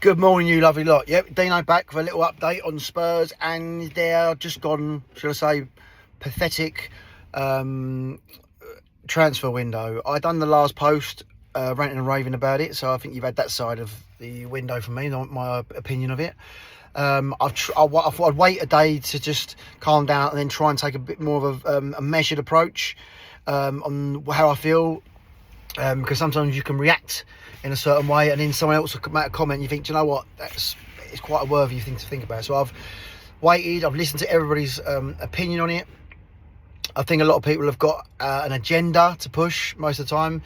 Good morning, you lovely lot. Yep, Deano back for a little update on Spurs and they're just gone, shall I say, pathetic transfer window. I done the last post ranting and raving about it, so I think you've had that side of the window from me, not my opinion of it. I thought I'd wait a day to just calm down and then try and take a bit more of a measured approach on how I feel, because sometimes you can react in a certain way and then someone else will make a comment and you think, do you know what, it's quite a worthy thing to think about. So I've waited, I've listened to everybody's opinion on it. I think a lot of people have got an agenda to push most of the time.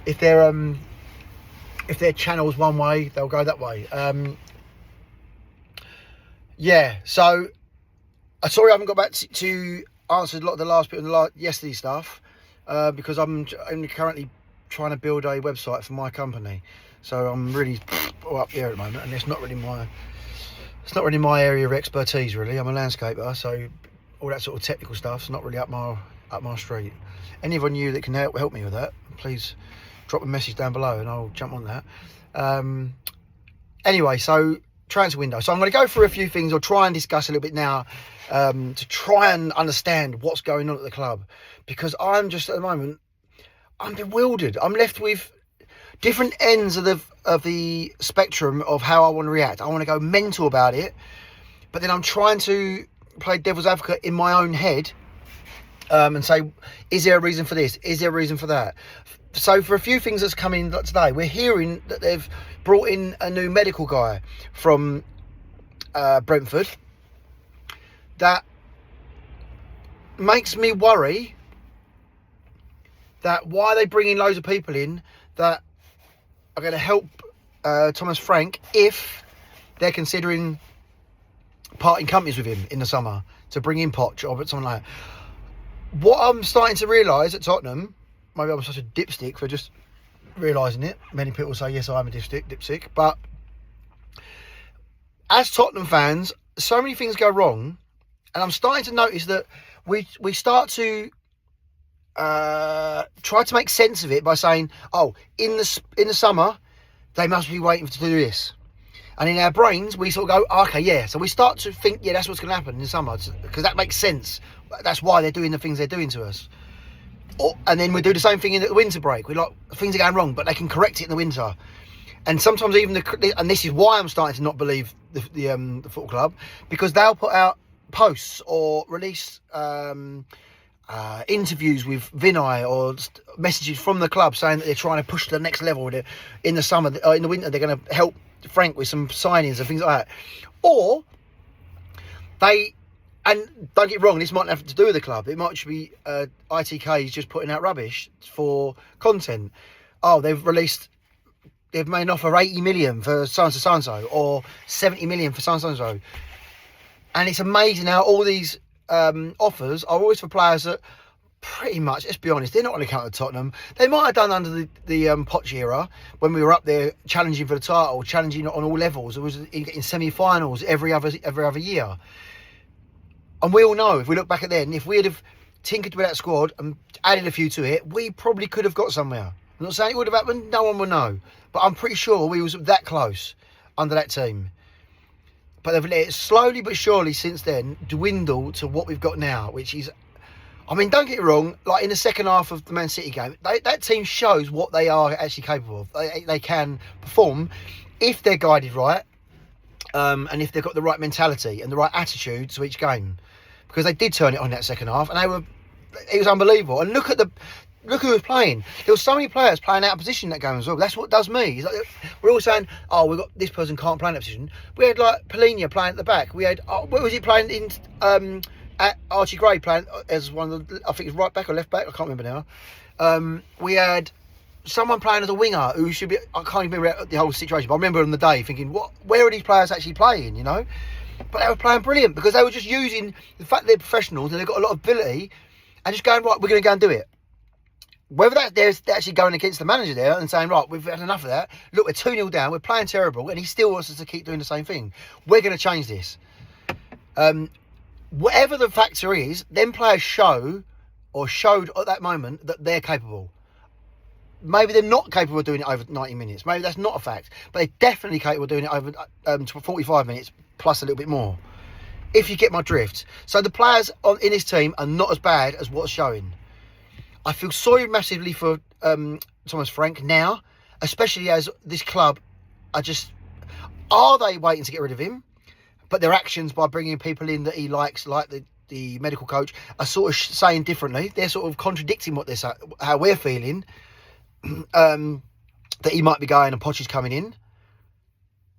If their channel's one way, they'll go that way. Yeah, so sorry I haven't got back to answer a lot of the last bit of the yesterday's stuff, because I'm only currently trying to build a website for my company, so I'm really up there at the moment, and it's not really my area of expertise really. I'm a landscaper, so all that sort of technical stuff's not really up my street. Anyone you that can help me with that, please drop a message down below and I'll jump on that. Anyway, so transfer window. So I'm going to go through a few things, or try and discuss a little bit now, to try and understand what's going on at the club, because I'm just at the moment, I'm bewildered. I'm left with different ends of the spectrum of how I want to react. I want to go mental about it, but then I'm trying to play devil's advocate in my own head, and say, is there a reason for this? Is there a reason for that? So for a few things that's come in today, we're hearing that they've brought in a new medical guy from Brentford. That makes me worry that why are they bringing loads of people in that are going to help Thomas Frank if they're considering parting companies with him in the summer to bring in Poch or something like that. What I'm starting to realise at Tottenham, maybe I'm such a dipstick for just realising it. Many people say, yes, I'm a dipstick. But as Tottenham fans, so many things go wrong. And I'm starting to notice that we start to try to make sense of it by saying, oh, in the summer, they must be waiting to do this. And in our brains, we sort of go, oh, okay, yeah. So we start to think, yeah, that's what's going to happen in the summer, because that makes sense. That's why they're doing the things they're doing to us. And then we do the same thing in the winter break. We're like, things are going wrong, but they can correct it in the winter. And sometimes even and this is why I'm starting to not believe the football club, because they'll put out posts or release interviews with Vinay or messages from the club saying that they're trying to push to the next level. In the summer, in the winter, they're going to help Frank with some signings and things like that. Or and don't get wrong, this might have to do with the club. It might be ITK is just putting out rubbish for content. Oh, they've made an offer 80 million for so-and-so, or 70 million for so-and-so. And it's amazing how all these offers are always for players that pretty much, let's be honest, they're not going to come to Tottenham. They might have done under the Poch era, when we were up there challenging for the title, challenging on all levels. It was in semi-finals every other year. And we all know, if we look back at then, if we had have tinkered with that squad and added a few to it, we probably could have got somewhere. I'm not saying it would have happened, no one will know. But I'm pretty sure we was that close under that team. But they've let it slowly but surely since then dwindle to what we've got now, which is, I mean, don't get me wrong, like in the second half of the Man City game, that team shows what they are actually capable of. They can perform if they're guided right, and if they've got the right mentality and the right attitude to each game. Because they did turn it on that second half, and it was unbelievable. And look who was playing. There were so many players playing out of position in that game as well. That's what does me. It's like, we're all saying, oh, we've got this person can't play in that position. We had like Polina playing at the back. We had, what was he playing in, at Archie Gray playing as one of the, I think it's right back or left back, I can't remember now. We had someone playing as a winger who should be, I can't even remember the whole situation, but I remember on the day thinking, where are these players actually playing, you know? But they were playing brilliant, because they were just using the fact that they're professionals and they've got a lot of ability and just going, right, we're going to go and do it. Whether they're actually going against the manager there and saying, right, we've had enough of that. Look, we're 2-0 down, we're playing terrible, and he still wants us to keep doing the same thing. We're going to change this. Whatever the factor is, them players showed at that moment that they're capable. Maybe they're not capable of doing it over 90 minutes. Maybe that's not a fact. But they're definitely capable of doing it over 45 minutes plus a little bit more. If you get my drift. So the players in this team are not as bad as what's showing. I feel sorry massively for Thomas Frank now, especially as this club are they waiting to get rid of him? But their actions by bringing people in that he likes, like the medical coach, are sort of saying differently. They're sort of contradicting what how we're feeling. That he might be going and Poch is coming in.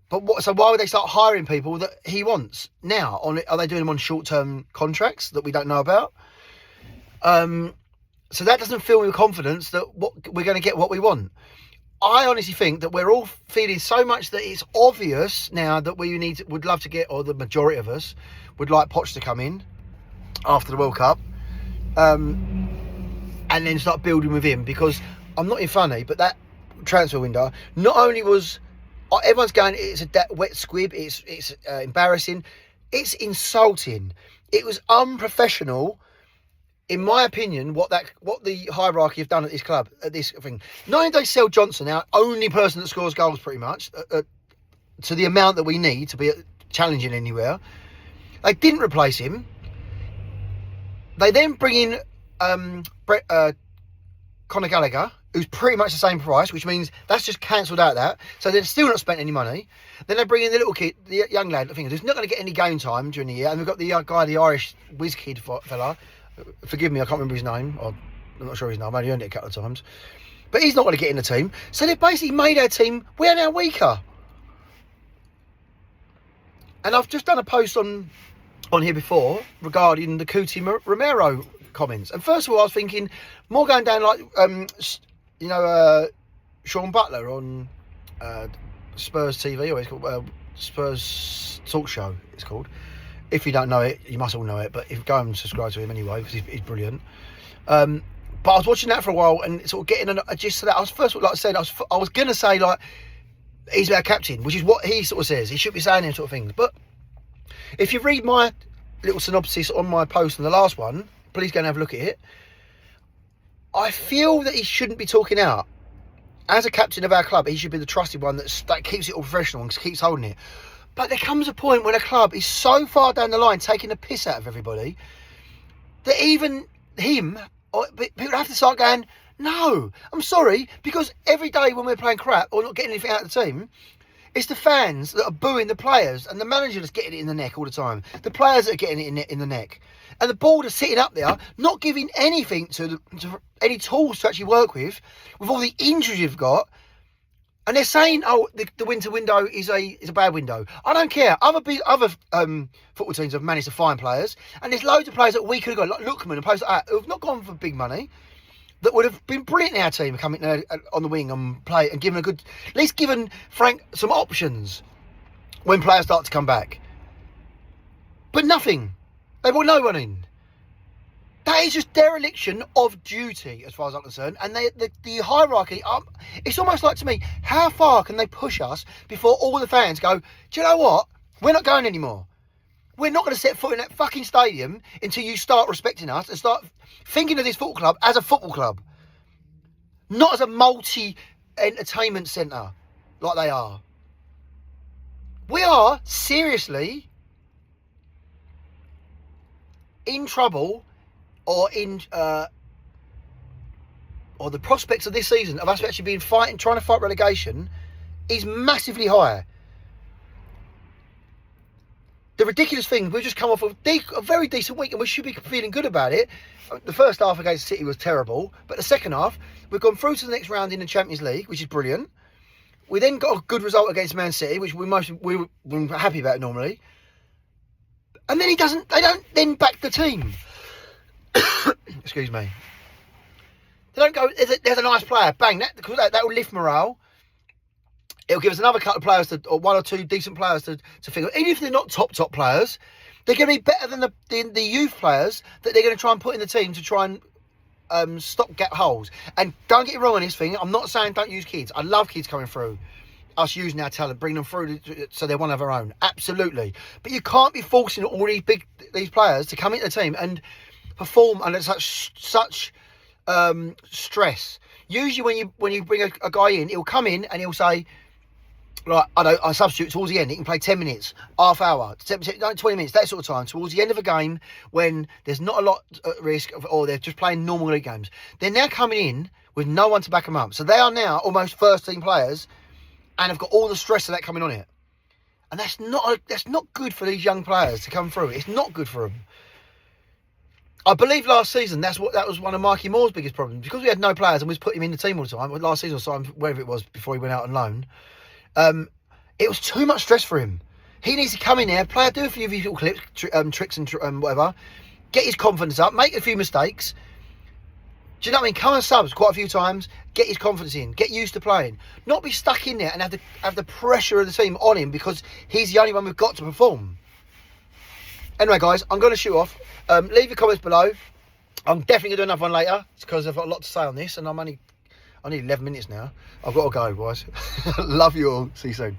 But so why would they start hiring people that he wants now? Are they doing them on short-term contracts that we don't know about? So that doesn't fill me with confidence that we're going to get what we want. I honestly think that we're all feeling so much that it's obvious now that would love to get, or the majority of us would like Poch to come in after the World Cup, and then start building with him, because I'm not being funny, but that transfer window not only was everyone's going, it's a wet squib, it's embarrassing, it's insulting, it was unprofessional. In my opinion, what the hierarchy have done at this club, at this thing. Not only do they sell Johnson, our only person that scores goals pretty much, to the amount that we need to be challenging anywhere. They didn't replace him. They then bring in Conor Gallagher, who's pretty much the same price, which means that's just cancelled out that. So they've still not spent any money. Then they bring in the little kid, the young lad, who's not going to get any game time during the year. And we've got the guy, the Irish whiz kid fella. Forgive me, I can't remember his name. I'm not sure his name. I've only heard it a couple of times. But he's not going to get in the team. So they've basically made our team, we're now weaker. And I've just done a post on here before regarding the Cuti Romero comments. And first of all, I was thinking, more going down like, Sean Butler on Spurs TV, or it's called Spurs Talk Show, it's called. If you don't know it, you must all know it, but if you go and subscribe to him anyway, because he's brilliant. But I was watching that for a while and sort of getting a gist to that. I was first, like I said, I was going to say, like, he's our captain, which is what he sort of says. He should be saying them sort of things. But if you read my little synopsis on my post on the last one, please go and have a look at it. I feel that he shouldn't be talking out. As a captain of our club, he should be the trusted one that keeps it all professional and keeps holding it. But there comes a point when a club is so far down the line taking the piss out of everybody that even him, or people have to start going, no, I'm sorry, because every day when we're playing crap or not getting anything out of the team, it's the fans that are booing the players, and the manager that's getting it in the neck all the time. The players that are getting it in the neck. And the board are sitting up there, not giving anything to any tools to actually work with all the injuries you've got. And they're saying, oh, the winter window is a bad window. I don't care. Other football teams have managed to find players, and there's loads of players that we could have got, like Lookman and players like that, who have not gone for big money, that would have been brilliant in our team, coming there on the wing and play and given at least given Frank some options when players start to come back. But nothing. They brought no one in. That is just dereliction of duty, as far as I'm concerned. And the hierarchy, it's almost like, to me, how far can they push us before all the fans go, do you know what? We're not going anymore. We're not going to set foot in that fucking stadium until you start respecting us and start thinking of this football club as a football club. Not as a multi-entertainment centre like they are. We are, seriously, in trouble, or the prospects of this season of us actually being trying to fight relegation is massively high. The ridiculous thing, we've just come off a very decent week and we should be feeling good about it. The first half against City was terrible, but the second half, we've gone through to the next round in the Champions League, which is brilliant. We then got a good result against Man City, which we're happy about normally. And then they don't then back the team. Excuse me. They don't go, there's a nice player, bang, that will lift morale. It'll give us another couple of players, or one or two decent players to figure. Even if they're not top players, they're going to be better than the youth players that they're going to try and put in the team to try and stop gap holes. And don't get me wrong on this thing, I'm not saying don't use kids. I love kids coming through. Us using our talent, bringing them through so they're one of our own. Absolutely. But you can't be forcing all these players to come into the team and perform under such stress. Usually when you bring a guy in, he'll come in and he'll say, like, I know, I substitute towards the end. He can play 10 minutes, half hour, 20 minutes, that sort of time, towards the end of a game when there's not a lot at risk or they're just playing normal league games. They're now coming in with no one to back them up. So they are now almost first team players and have got all the stress of that coming on it. And that's not good for these young players to come through. It's not good for them. I believe last season that was one of Mikey Moore's biggest problems, because we had no players and we just put him in the team all the time. Last season or so, wherever it was before he went out on loan, it was too much stress for him. He needs to come in there, do a few of his little clips, tricks and whatever, get his confidence up, make a few mistakes. Do you know what I mean? Come and subs quite a few times, get his confidence in, get used to playing. Not be stuck in there and have the pressure of the team on him because he's the only one we've got to perform. Anyway, guys, I'm going to shoot off. Leave your comments below. I'm definitely going to do another one later because I've got a lot to say on this and I need 11 minutes now. I've got to go, boys. Love you all. See you soon.